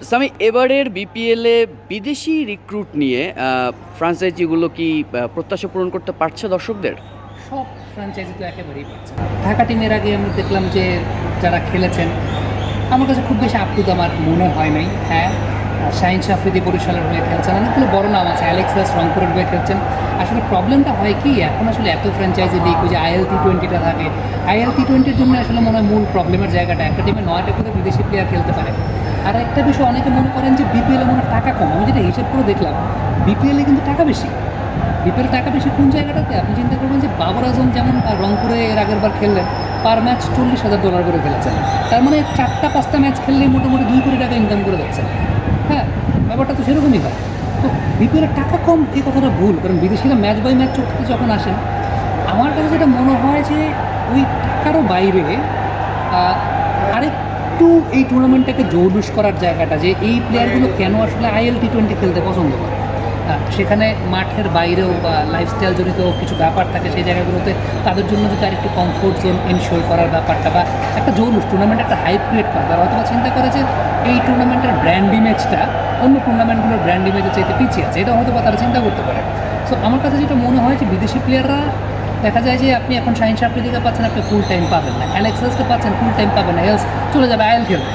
সামি, এবারের বিপিএলে বিদেশি রিক্রুট নিয়ে ফ্রাঞ্চাইজিগুলো কি প্রত্যাশা পূরণ করতে পারছে দর্শকদের? সব ফ্র্যাঞ্চাইজি তো একেবারেই পাচ্ছে না। ঢাকা টিমের আগে আমরা দেখলাম যে যারা খেলেছেন আমার কাছে খুব বেশি আপ্লুত আমার মনে হয় নাই। হ্যাঁ, শাহিন আফ্রিদি বরিশালের হয়ে খেলছেন, অনেকগুলো বড় নাম আছে, অ্যালেক্সাস রংপুরের হয়ে খেলছেন। আসলে প্রবলেমটা হয় কি, এখন আসলে এত ফ্র্যাঞ্চাইজি লিগ, ওই যে IL T20টা থাকে, IL T20-র জন্য আসলে মনে হয় মূল প্রবলেমের জায়গাটা একটা টিমে 9টা করে বিদেশি প্লেয়ার খেলতে পারে। আর একটা বিষয় অনেকে মনে করেন যে বিপিএলে মনে হয় টাকা কম। আমি যেটা হিসাব করে দেখলাম, বিপিএলে কিন্তু টাকা বেশি। বিপিএল টাকা বেশি কোন জায়গাটাতে? আপনি চিন্তা করবেন যে বাবর আজম যেমন রংপুরে এর আগের বার খেললেন, পার ম্যাচ $40,000 করে খেলেছেন। তার মানে 4-5টা ম্যাচ খেললেই মোটামুটি 2 কোটি টাকা ইনকাম করে যাচ্ছেন। হ্যাঁ, ব্যাপারটা তো সেরকমই হয়। তো বিপিএলের টাকা কম এই কথাটা ভুল, কারণ বিদেশিরা ম্যাচ বাই ম্যাচ চুক্তিতে যখন আসেন, আমার কাছে যেটা মনে হয় যে ওই টাকারও বাইরে আরেকটু এই টুর্নামেন্টটাকে জৌলুস করার জায়গাটা, যে এই প্লেয়ারগুলো কেন আসলে IL T20 খেলতে পছন্দ করে। সেখানে মাঠের বাইরেও বা লাইফস্টাইল জনিত কিছু ব্যাপার থাকে, সেই জায়গাগুলোতে তাদের জন্য যদি আরেকটি কমফোর্ট জোন এনশিওর করার ব্যাপারটা, বা একটা জৌলুস টুর্নামেন্ট একটা হাইপ ক্রিয়েট করা, তারা হয়তো চিন্তা করে যে এই টুর্নামেন্টের ব্র্যান্ড ইমেজটা অন্য টুর্নামেন্টগুলোর ব্র্যান্ড ইমেজের চাইতে পিছিয়ে আছে, এটা হয়তো বা তারা চিন্তা করতে পারে। সো আমার কাছে যেটা মনে হয় যে বিদেশি প্লেয়াররা দেখা যায় যে আপনি এখন শাহিন আফ্রিদিকে পাচ্ছেন, আপনি ফুল টাইম পাবেন না, অ্যালেক্সাসকে পাচ্ছেন ফুল টাইম পাবেন না, এলস চলে যাবে আইএল খেলবে।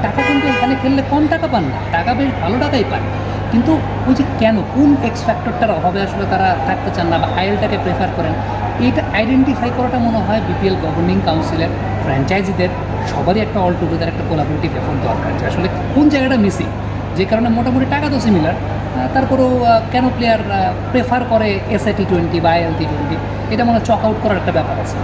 টাকা কিন্তু এখানে খেললে কম টাকা পান না, টাকা বেশ ভালো টাকাই পান, কিন্তু ওই যে কেন, কোন এক্স ফ্যাক্টরটার অভাবে আসলে তারা থাকতে চান না বা আইএলটাকে প্রেফার করেন, এইটা আইডেন্টিফাই করাটা মনে হয় বিপিএল গভর্নিং কাউন্সিলের, ফ্র্যাঞ্চাইজিদের সবারই একটা অল টুগেদার একটা কোলাবোরেটিভ এফোর্ট দরকার, যে আসলে কোন জায়গাটা মিসিং, যে কারণে মোটামুটি টাকা তো সিমিলার, তারপরেও কেন প্লেয়ার প্রেফার করে SI T20 বা IL T20, এটা মনে হয় চক আউট করার একটা ব্যাপার আছে।